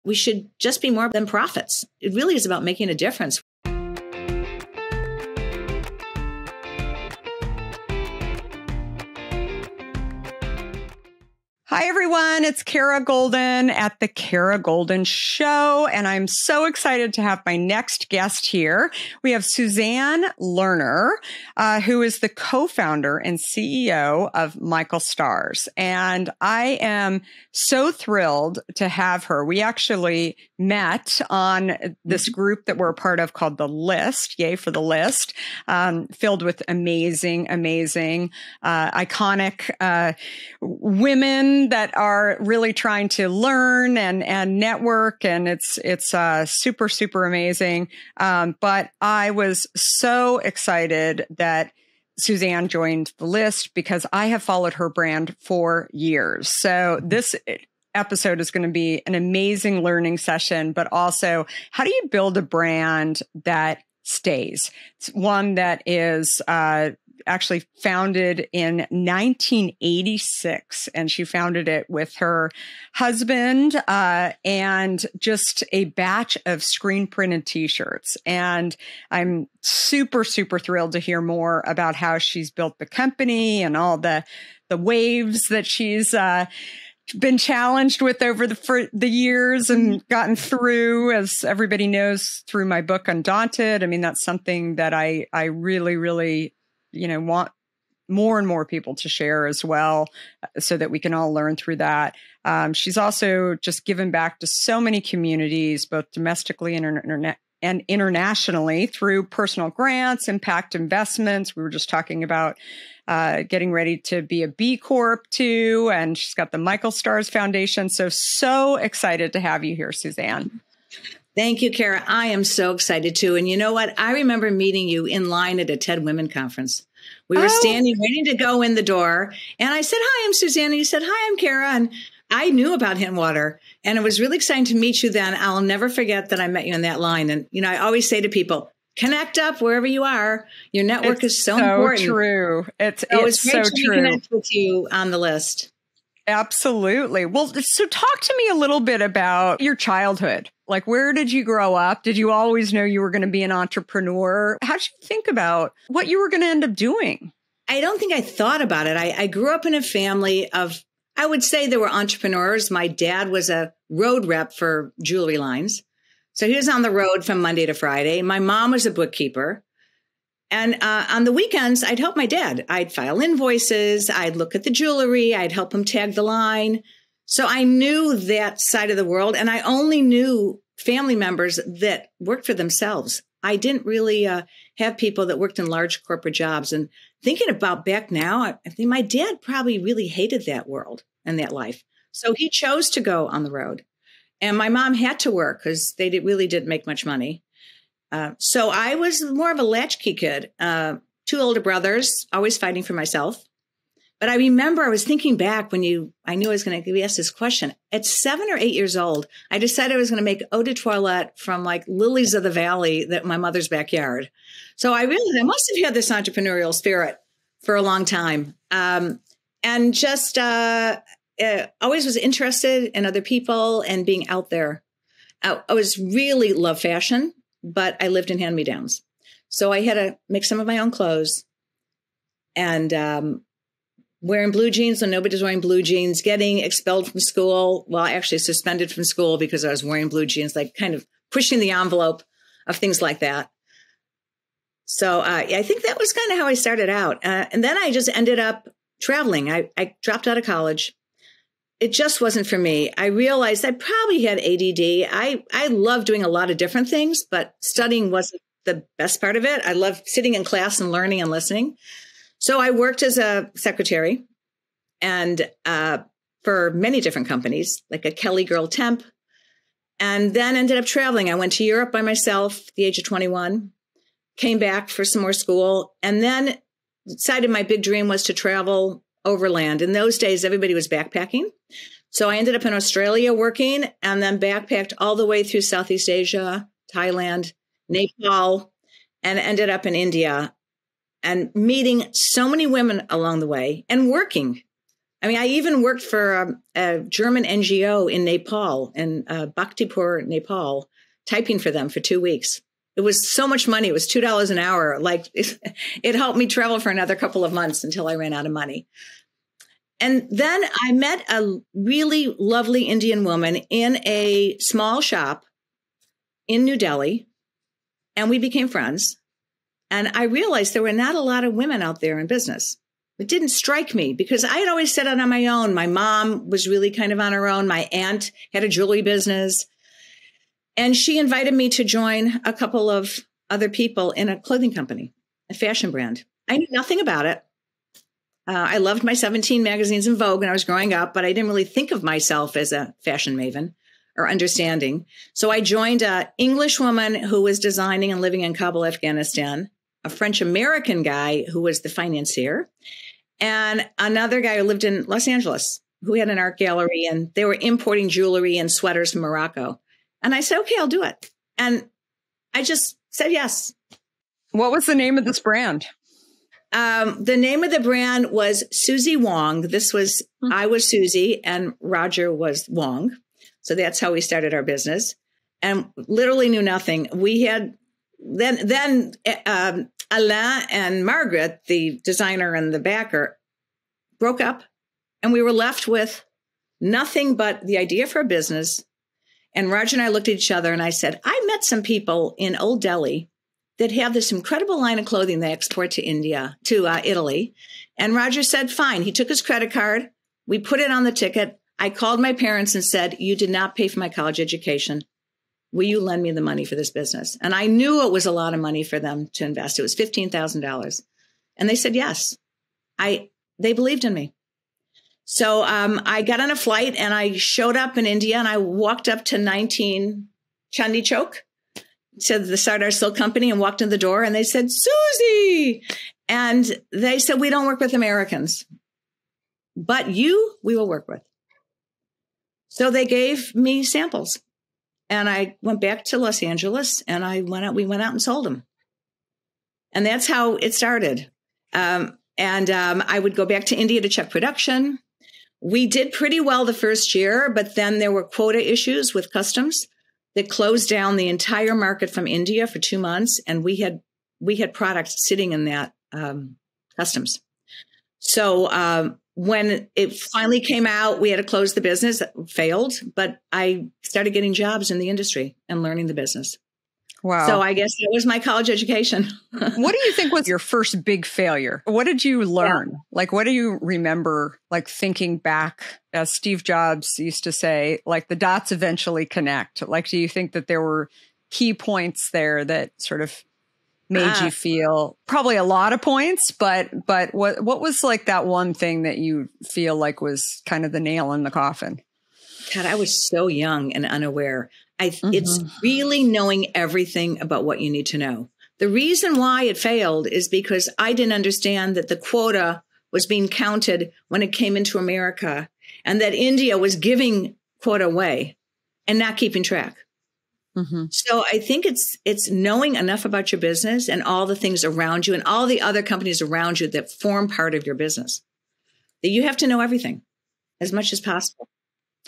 we should just be more than prophets. It really is about making a difference. Hi, everyone. It's Kara Goldin at The Kara Goldin Show, and I'm so excited to have my next guest here. We have Suzanne Lerner, who is the co-founder and CEO of Michael Stars, and I am so thrilled to have her. We actually met on this group that we're a part of called The List, yay for The List, filled with amazing, iconic women that are really trying to learn and network, and it's super amazing. But I was so excited that Suzanne joined The List because I have followed her brand for years. So this episode is going to be an amazing learning session, but also how do you build a brand that stays? It's one that is actually founded in 1986, and she founded it with her husband and just a batch of screen printed t-shirts. And I'm super thrilled to hear more about how she's built the company and all the waves that she's been challenged with over the years and gotten through, as everybody knows, through my book Undaunted. I mean, that's something that I really want more and more people to share as well, so that we can all learn through that. She's also just given back to so many communities, both domestically and internationally, through personal grants, impact investments. We were just talking about getting ready to be a B Corp too, and she's got the Michael Stars Foundation. So excited to have you here, Suzanne. Thank you, Kara. I am so excited too. And you know what? I remember meeting you in line at a TED Women Conference. We were standing, waiting to go in the door. And I said, "Hi, I'm Suzanne." And you said, "Hi, I'm Kara." And I knew about Hintwater. And it was really exciting to meet you then. I'll never forget that I met you in that line. And, I always say to people, connect up wherever you are. Your network is so important. True. It's great so to true. Connect with you on The List. Absolutely. Well, so talk to me a little bit about your childhood. Like, where did you grow up? Did you always know you were going to be an entrepreneur? How did you think about what you were going to end up doing? I don't think I thought about it. I grew up in a family of, I would say there were entrepreneurs. My dad was a road rep for jewelry lines. So he was on the road from Monday to Friday. My mom was a bookkeeper. And on the weekends, I'd help my dad. I'd file invoices. I'd look at the jewelry. I'd help him tag the line. So I knew that side of the world. And I only knew family members that worked for themselves. I didn't really have people that worked in large corporate jobs. And thinking about back now, I think my dad probably really hated that world and that life. So he chose to go on the road. And my mom had to work because they really didn't make much money. So I was more of a latchkey kid, 2 older brothers, always fighting for myself. But I remember I was thinking back when I knew I was going to be asked this question. At 7 or 8 years old, I decided I was going to make eau de toilette from like lilies of the valley that my mother's backyard. So I realized I must have had this entrepreneurial spirit for a long time. And just always was interested in other people and being out there. I was really love fashion, but I lived in hand-me-downs. So I had to make some of my own clothes and wearing blue jeans when nobody's wearing blue jeans, getting expelled from school. Well, actually suspended from school because I was wearing blue jeans, like kind of pushing the envelope of things like that. So I think that was kind of how I started out. And then I just ended up traveling. I dropped out of college. It just wasn't for me. I realized I probably had ADD. I love doing a lot of different things, but studying wasn't the best part of it. I love sitting in class and learning and listening. So I worked as a secretary and for many different companies, like a Kelly Girl Temp, and then ended up traveling. I went to Europe by myself at the age of 21, came back for some more school, and then decided my big dream was to travel overland. In those days, everybody was backpacking. So I ended up in Australia working and then backpacked all the way through Southeast Asia, Thailand, Nepal, and ended up in India and meeting so many women along the way and working. I mean, I even worked for a German NGO in Nepal, in Bhaktipur, Nepal, typing for them for 2 weeks. It was so much money. It was $2 an hour. Like it helped me travel for another couple of months until I ran out of money. And then I met a really lovely Indian woman in a small shop in New Delhi, and we became friends. And I realized there were not a lot of women out there in business. It didn't strike me because I had always set out on my own. My mom was really kind of on her own. My aunt had a jewelry business. And she invited me to join a couple of other people in a clothing company, a fashion brand. I knew nothing about it. I loved my 17 magazines in Vogue when I was growing up, but I didn't really think of myself as a fashion maven or understanding. So I joined an English woman who was designing and living in Kabul, Afghanistan, a French-American guy who was the financier, and another guy who lived in Los Angeles who had an art gallery, and they were importing jewelry and sweaters from Morocco. And I said, okay, I'll do it. And I just said yes. What was the name of this brand? The name of the brand was Susie Wong. This was, I was Susie and Roger was Wong. So that's how we started our business and literally knew nothing. We had then Alain and Margaret, the designer and the backer, broke up and we were left with nothing but the idea for a business. And Roger and I looked at each other and I said, I met some people in Old Delhi that have this incredible line of clothing they export to Italy. And Roger said, fine. He took his credit card. We put it on the ticket. I called my parents and said, you did not pay for my college education. Will you lend me the money for this business? And I knew it was a lot of money for them to invest. It was $15,000. And they said, yes. They believed in me. So I got on a flight and I showed up in India and I walked up to 19 Chandni Chowk to the Sardar Silk Company and walked in the door and they said, Susie. And they said, we don't work with Americans, but we will work with. So they gave me samples and I went back to Los Angeles and we went out and sold them. And that's how it started. I would go back to India to check production. We did pretty well the first year, but then there were quota issues with customs that closed down the entire market from India for 2 months. And we had products sitting in that customs. So when it finally came out, we had to close the business. It failed, but I started getting jobs in the industry and learning the business. Wow. So I guess that was my college education. What do you think was your first big failure? What did you learn? Yeah. Like, what do you remember, like thinking back, as Steve Jobs used to say, like the dots eventually connect? Like, do you think that there were key points there that sort of made you feel, probably a lot of points, but what was like that one thing that you feel like was kind of the nail in the coffin? God, I was so young and unaware. It's really knowing everything about what you need to know. The reason why it failed is because I didn't understand that the quota was being counted when it came into America and that India was giving quota away and not keeping track. Mm-hmm. So I think it's knowing enough about your business and all the things around you and all the other companies around you that form part of your business, that you have to know everything as much as possible.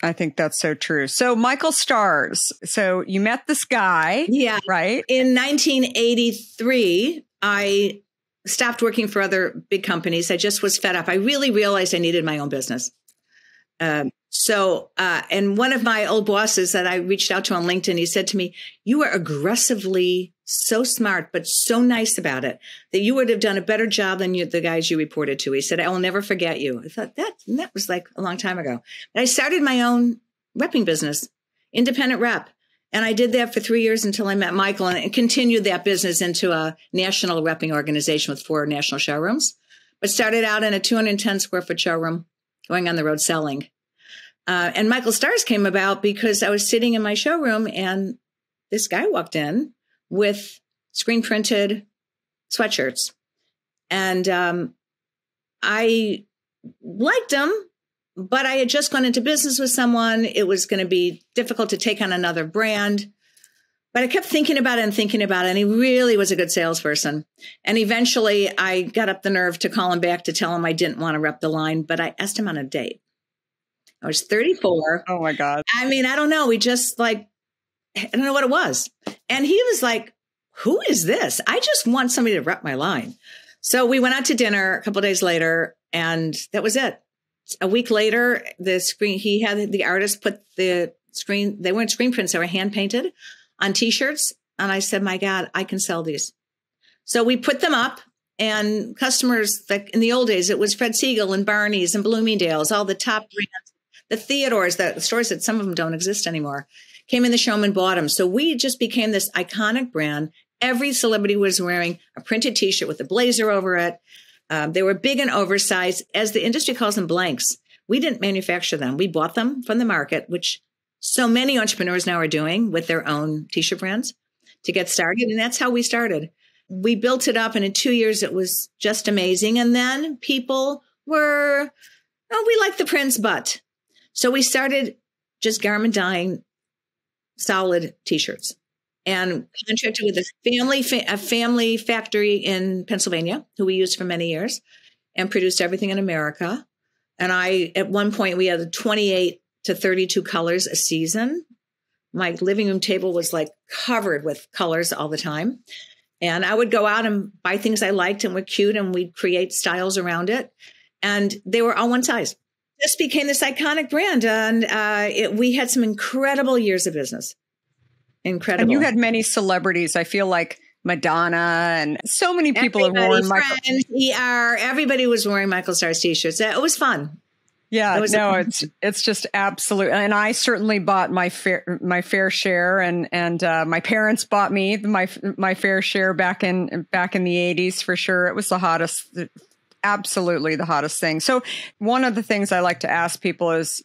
I think that's so true. So Michael Stars, so you met this guy, yeah, right? In 1983, I stopped working for other big companies. I just was fed up. I really realized I needed my own business. And one of my old bosses that I reached out to on LinkedIn, he said to me, you are aggressively so smart, but so nice about it that you would have done a better job than the guys you reported to. He said, I will never forget you. I thought that was like a long time ago. And I started my own repping business, independent rep. And I did that for 3 years until I met Michael and continued that business into a national repping organization with 4 national showrooms, but started out in a 210 square foot showroom going on the road selling. And Michael Stars came about because I was sitting in my showroom and this guy walked in with screen printed sweatshirts. And I liked him, but I had just gone into business with someone. It was going to be difficult to take on another brand. But I kept thinking about it and thinking about it. And he really was a good salesperson. And eventually I got up the nerve to call him back to tell him I didn't want to rep the line, but I asked him on a date. I was 34. Oh my God. I mean, I don't know. We just like, I don't know what it was. And he was like, who is this? I just want somebody to rep my line. So we went out to dinner a couple of days later, and that was it. A week later, he had the artist put the screen, they weren't screen prints, they were hand painted on t-shirts. And I said, my God, I can sell these. So we put them up, and customers, like in the old days, it was Fred Segal and Barney's and Bloomingdale's, all the top brands, the Theodore's, the stores that some of them don't exist anymore, came in the showroom and bought them. So we just became this iconic brand. Every celebrity was wearing a printed t-shirt with a blazer over it. They were big and oversized, as the industry calls them, blanks. We didn't manufacture them. We bought them from the market, which so many entrepreneurs now are doing with their own t-shirt brands to get started. And that's how we started. We built it up, and in 2 years, it was just amazing. And then people were, oh, we like the prints, but. So we started just garment dyeing solid t-shirts and contracted with a family factory in Pennsylvania, who we used for many years, and produced everything in America. And at one point, we had 28 to 32 colors a season. My living room table was like covered with colors all the time. And I would go out and buy things I liked and were cute, and we'd create styles around it. And they were all one size. This became this iconic brand. And we had some incredible years of business. Incredible. And you had many celebrities. I feel like Madonna and so many people have worn Michael. Everybody was wearing Michael Stars t-shirts. It was fun. Yeah, it's just absolute. And I certainly bought my fair share, and my parents bought me my fair share back in the 80s for sure. It was the hottest, absolutely the hottest thing. So one of the things I like to ask people is,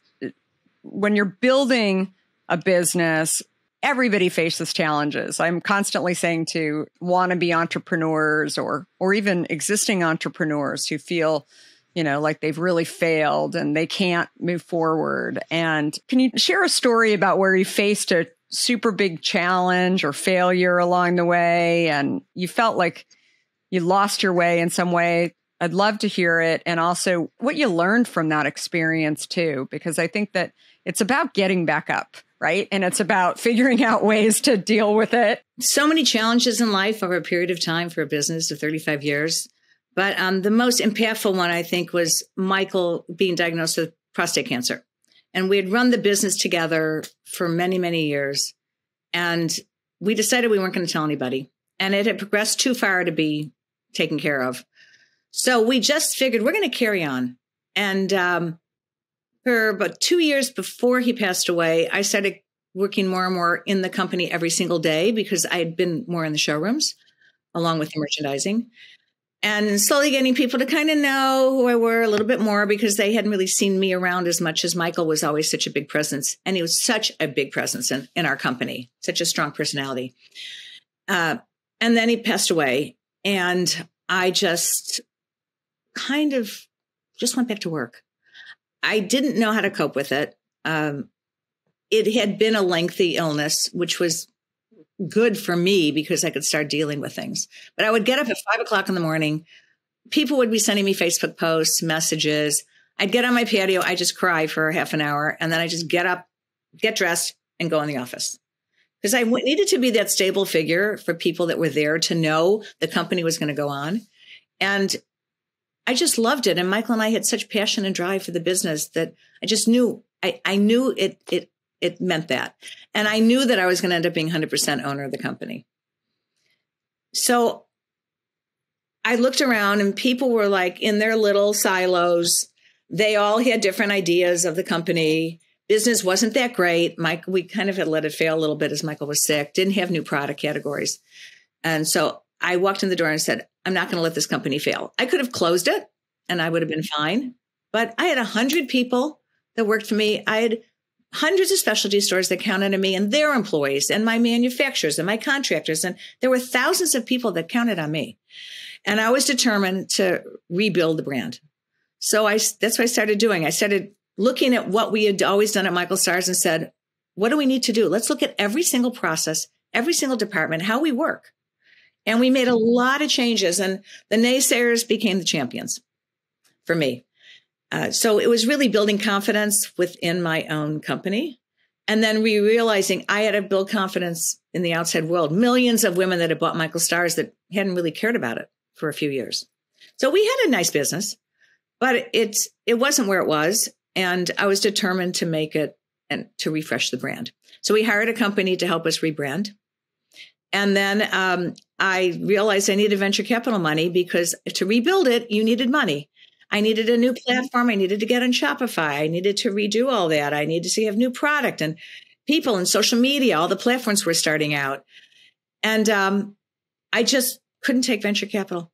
when you're building a business, everybody faces challenges. I'm constantly saying to wannabe entrepreneurs or even existing entrepreneurs who feel, like they've really failed and they can't move forward. And can you share a story about where you faced a super big challenge or failure along the way, and you felt like you lost your way in some way? I'd love to hear it. And also what you learned from that experience too, because I think that it's about getting back up, right? And it's about figuring out ways to deal with it. So many challenges in life over a period of time for a business of 35 years. But the most impactful one, I think, was Michael being diagnosed with prostate cancer. And we had run the business together for many, many years. And we decided we weren't going to tell anybody. And it had progressed too far to be taken care of. So we just figured we're going to carry on. And for about 2 years before he passed away, I started working more and more in the company every single day, because I had been more in the showrooms along with the merchandising, and slowly getting people to kind of know who I were a little bit more, because they hadn't really seen me around as much, as Michael was always such a big presence. And he was such a big presence in our company, such a strong personality. And then he passed away, and I just kind of just went back to work. I didn't know how to cope with it. It had been a lengthy illness, which was good for me because I could start dealing with things. But I would get up at 5 o'clock in the morning. People would be sending me Facebook posts, messages. I'd get on my patio. I just cry for half an hour. And then I just get up, get dressed, and go in the office. Because I needed to be that stable figure for people that were there to know the company was going to go on. And I just loved it. And Michael and I had such passion and drive for the business that I just knew, I knew it meant that. And I knew that I was going to end up being 100% owner of the company. So I looked around, and people were like in their little silos. They all had different ideas of the company. Business wasn't that great. We kind of had let it fail a little bit as Michael was sick, didn't have new product categories. And so I walked in the door and said, I'm not going to let this company fail. I could have closed it and I would have been fine. But I had 100 people that worked for me. I had hundreds of specialty stores that counted on me, and their employees, and my manufacturers and my contractors. And there were thousands of people that counted on me. And I was determined to rebuild the brand. So that's what I started doing. I started looking at what we had always done at Michael Stars and said, what do we need to do? Let's look at every single process, every single department, how we work. And we made a lot of changes, and the naysayers became the champions for me. So it was really building confidence within my own company. And then realizing I had to build confidence in the outside world. Millions of women that had bought Michael Stars that hadn't really cared about it for a few years. So we had a nice business, but it wasn't where it was. And I was determined to make it and to refresh the brand. So we hired a company to help us rebrand. And then I realized I needed venture capital money because to rebuild it, you needed money. I needed a new platform. I needed to get on Shopify. I needed to redo all that. I needed to have new product and people and social media. All the platforms were starting out. And I just couldn't take venture capital.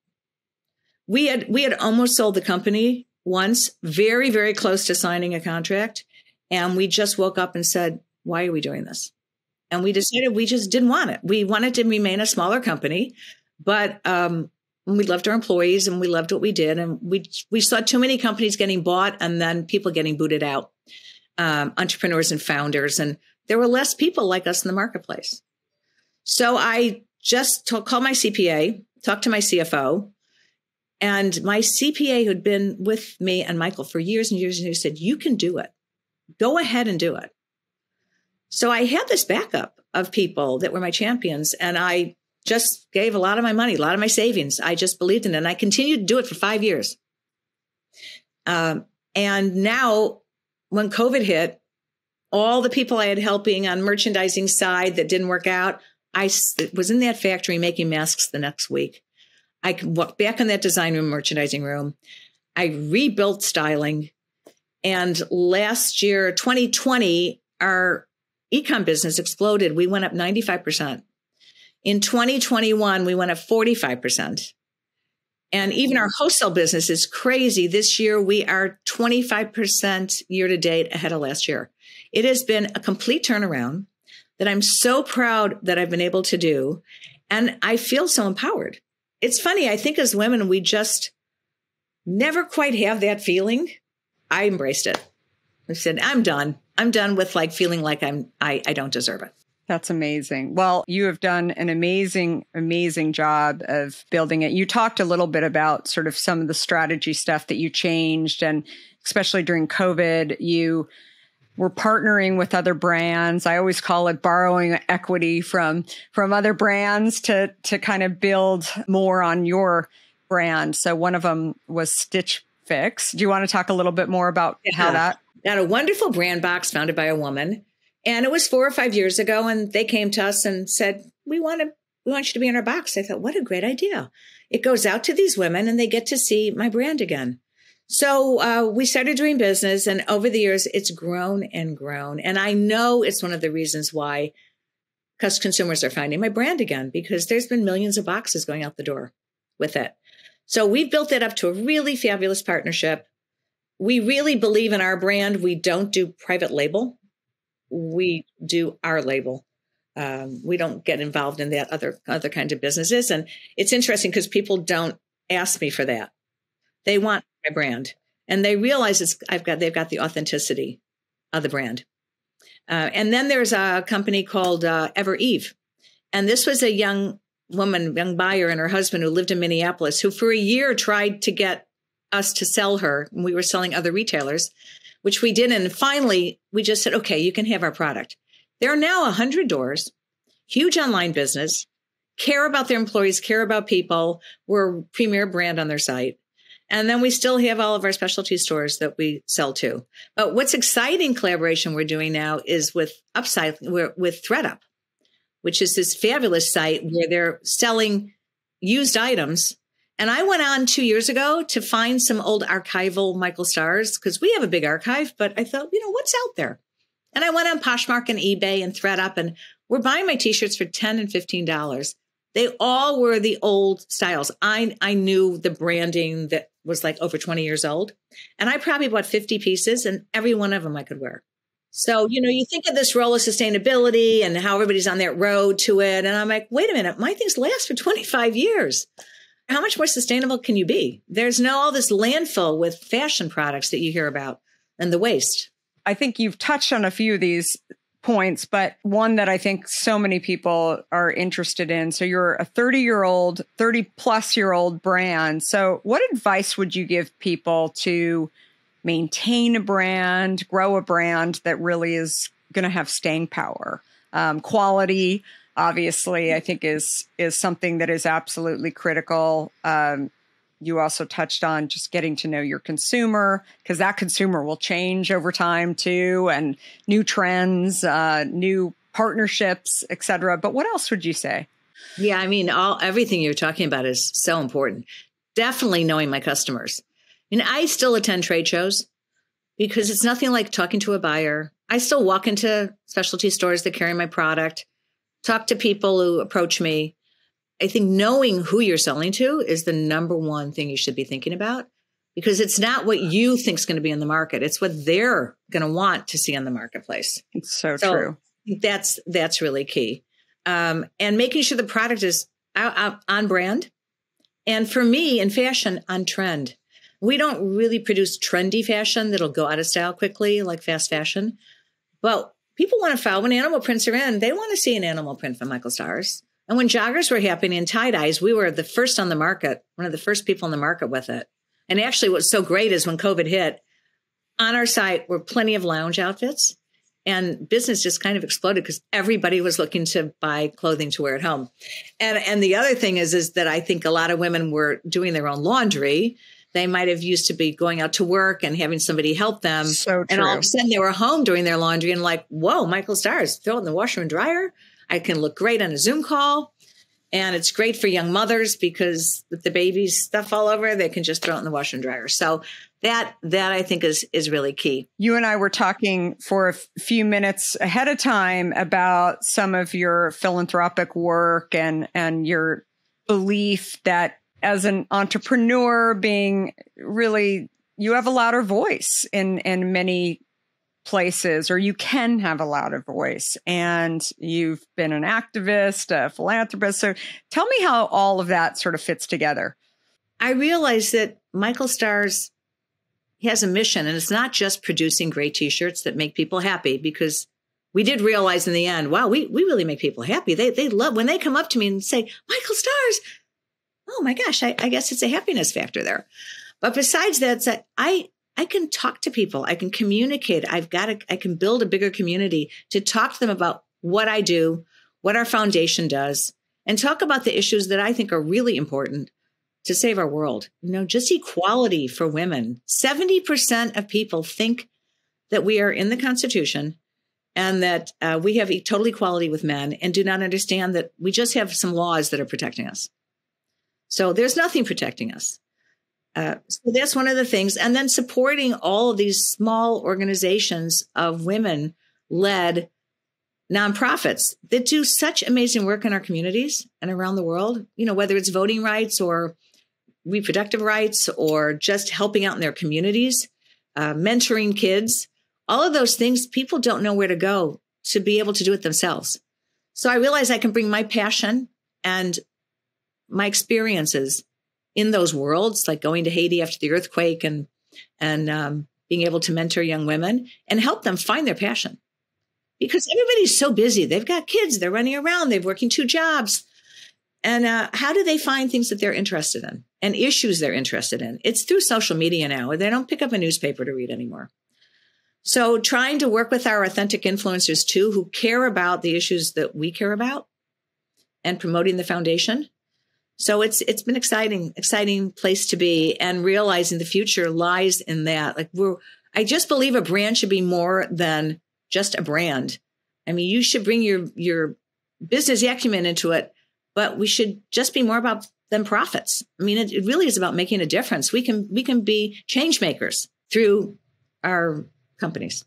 We had almost sold the company once, very, very close to signing a contract. And we just woke up and said, why are we doing this? And we decided we just didn't want it. We wanted to remain a smaller company, but we loved our employees and we loved what we did. And we saw too many companies getting bought and then people getting booted out, entrepreneurs and founders. And there were less people like us in the marketplace. So I just called my CPA, talked to my CFO, and my CPA who had been with me and Michael for years and years and years said, you can do it. Go ahead and do it. So I had this backup of people that were my champions, and I just gave a lot of my money, a lot of my savings. I just believed in it, and I continued to do it for 5 years. And now when COVID hit, all the people I had helping on merchandising side that didn't work out, I was in that factory making masks the next week. I walked back in that design room, merchandising room. I rebuilt styling. And last year, 2020, our e-com business exploded. We went up 95%. In 2021, we went up 45%. And even our wholesale business is crazy. This year, we are 25% year to date ahead of last year. It has been a complete turnaround that I'm so proud that I've been able to do. And I feel so empowered. It's funny. I think as women, we just never quite have that feeling. I embraced it. I said, I'm done. I'm done with feeling like I don't deserve it. That's amazing. Well, you have done an amazing, amazing job of building it. You talked a little bit about sort of some of the strategy stuff that you changed, and especially during COVID, you were partnering with other brands. I always call it borrowing equity from other brands to kind of build more on your brand. So one of them was Stitch Fix. Do you want to talk a little bit more about how that? Got a wonderful brand box founded by a woman. And it was 4 or 5 years ago. And they came to us and said, we want you to be in our box. I thought, what a great idea. It goes out to these women and they get to see my brand again. So we started doing business, and over the years, it's grown and grown. And I know it's one of the reasons why consumers are finding my brand again, because there's been millions of boxes going out the door with it. So we've built it up to a really fabulous partnership. We really believe in our brand. We don't do private label. We do our label. We don't get involved in that other kinds of businesses. And it's interesting because people don't ask me for that. They want my brand, and they realize they've got the authenticity of the brand. And then there's a company called Ever Eve. And this was a young buyer and her husband who lived in Minneapolis, who for a year tried to get us to sell her. And we were selling other retailers, which we did. And finally, we just said, okay, you can have our product. There are now 100 doors, huge online business, care about their employees, care about people. We're a premier brand on their site. And then we still have all of our specialty stores that we sell to. But what's exciting collaboration we're doing now is with ThredUp, which is this fabulous site where they're selling used items. And I went on 2 years ago to find some old archival Michael Stars, because we have a big archive, but I thought, what's out there? And I went on Poshmark and eBay and ThredUp, and we're buying my t-shirts for $10 and $15. They all were the old styles. I knew the branding that was over 20 years old. And I probably bought 50 pieces, and every one of them I could wear. So, you think of this role of sustainability and how everybody's on that road to it. And I'm like, wait a minute, my things last for 25 years. How much more sustainable can you be? There's all this landfill with fashion products that you hear about and the waste. I think you've touched on a few of these points, but one that I think so many people are interested in. So you're a 30 plus year old brand. So what advice would you give people to maintain a brand, grow a brand that really is going to have staying power? Quality, obviously, I think is something that is absolutely critical. You also touched on just getting to know your consumer, because that consumer will change over time too, and new trends, new partnerships, et cetera. But what else would you say? Yeah, I mean, everything you're talking about is so important. Definitely knowing my customers. And I still attend trade shows because it's nothing like talking to a buyer. I still walk into specialty stores that carry my product, talk to people who approach me. I think knowing who you're selling to is the number one thing you should be thinking about, because it's not what you think is going to be in the market. It's what they're going to want to see in the marketplace. It's so true. That's really key. And making sure the product is on brand. And for me in fashion, on trend. We don't really produce trendy fashion that'll go out of style quickly, like fast fashion. But people want to follow. When animal prints are in, they want to see an animal print from Michael Stars. And when joggers were happening in tie-dyes, we were the first on the market, one of the first people in the market with it. And actually what's so great is when COVID hit, on our site were plenty of lounge outfits, and business just kind of exploded because everybody was looking to buy clothing to wear at home. And the other thing is that I think a lot of women were doing their own laundry. They might have used to be going out to work and having somebody help them. So true. And all of a sudden they were home doing their laundry and like, whoa, Michael Stars, throw it in the washer and dryer. I can look great on a Zoom call. And it's great for young mothers because with the baby's stuff all over, they can just throw it in the washer and dryer. So that I think is really key. You and I were talking for a few minutes ahead of time about some of your philanthropic work and your belief that as an entrepreneur, being really, you have a louder voice in many places, or you can have a louder voice. And you've been an activist, a philanthropist. So tell me how all of that sort of fits together. I realized that Michael Stars has a mission, and it's not just producing great t-shirts that make people happy, because we did realize in the end, wow, we really make people happy. They love when they come up to me and say, Michael Stars. Oh my gosh, I guess it's a happiness factor there. But besides that, I can talk to people. I can communicate. I can build a bigger community to talk to them about what I do, what our foundation does, and talk about the issues that I think are really important to save our world. You know, just equality for women. 70% of people think that we are in the Constitution and that we have total equality with men, and do not understand that we just have some laws that are protecting us. So there's nothing protecting us. So that's one of the things. And then supporting all of these small organizations of women-led nonprofits that do such amazing work in our communities and around the world, you know, whether it's voting rights or reproductive rights or just helping out in their communities, mentoring kids, all of those things, people don't know where to go to be able to do it themselves. So I realize I can bring my passion and my experiences in those worlds, like going to Haiti after the earthquake and being able to mentor young women and help them find their passion. Because everybody's so busy. They've got kids. They're running around. They're working 2 jobs. And how do they find things that they're interested in and issues they're interested in? It's through social media now. They don't pick up a newspaper to read anymore. So trying to work with our authentic influencers, too, who care about the issues that we care about, and promoting the foundation. So it's been exciting place to be, and realizing the future lies in that. Like I just believe a brand should be more than just a brand. I mean, you should bring your business acumen into it, but we should just be more about than profits. I mean, it really is about making a difference. We can be change makers through our companies.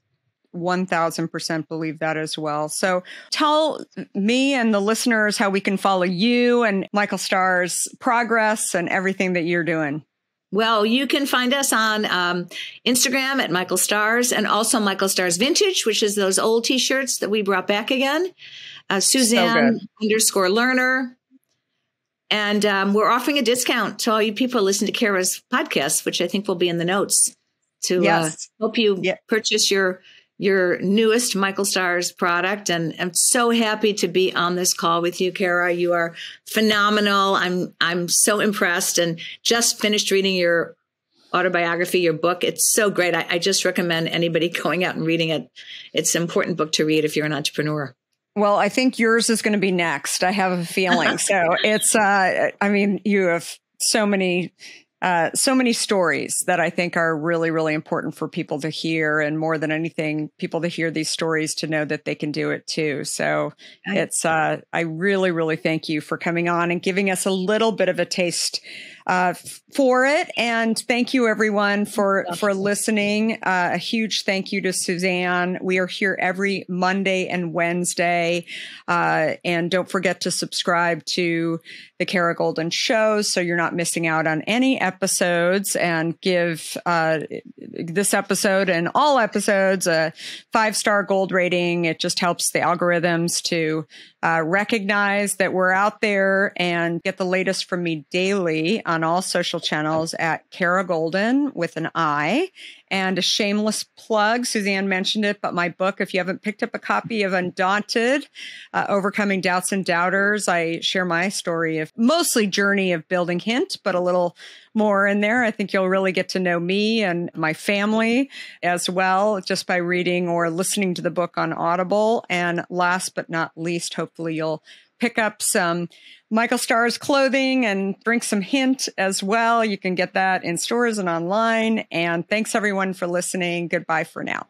1000% believe that as well. So tell me and the listeners how we can follow you and Michael Stars' progress and everything that you're doing. Well, you can find us on Instagram at Michael Stars, and also Michael Stars Vintage, which is those old t-shirts that we brought back again. Suzanne _Lerner. And we're offering a discount to all you people who listen to Kara's podcast, which I think will be in the notes to help you purchase your your newest Michael Stars product. And I'm so happy to be on this call with you, Kara. You are phenomenal. I'm so impressed and just finished reading your autobiography, your book. It's so great. I just recommend anybody going out and reading it. It's an important book to read if you're an entrepreneur. Well, I think yours is going to be next. I have a feeling. So it's, you have so many stories that I think are really, really important for people to hear. And more than anything, people to hear these stories to know that they can do it too. So it's, I really, really thank you for coming on and giving us a little bit of a taste for it. And thank you everyone for listening. A huge thank you to Suzanne. We are here every Monday and Wednesday. And don't forget to subscribe to the Kara Goldin Show so you're not missing out on any episodes, and give this episode and all episodes a 5-star gold rating. It just helps the algorithms to recognize that we're out there, and get the latest from me daily on all social channels at Kara Goldin with an I. And a shameless plug, Suzanne mentioned it, but my book, if you haven't picked up a copy of Undaunted, Overcoming Doubts and Doubters, I share my story of mostly journey of building Hint, but a little more in there. I think you'll really get to know me and my family as well, just by reading or listening to the book on Audible. And last but not least, hopefully you'll pick up some Michael Stars clothing and drink some Hint as well. You can get that in stores and online. And thanks everyone for listening. Goodbye for now.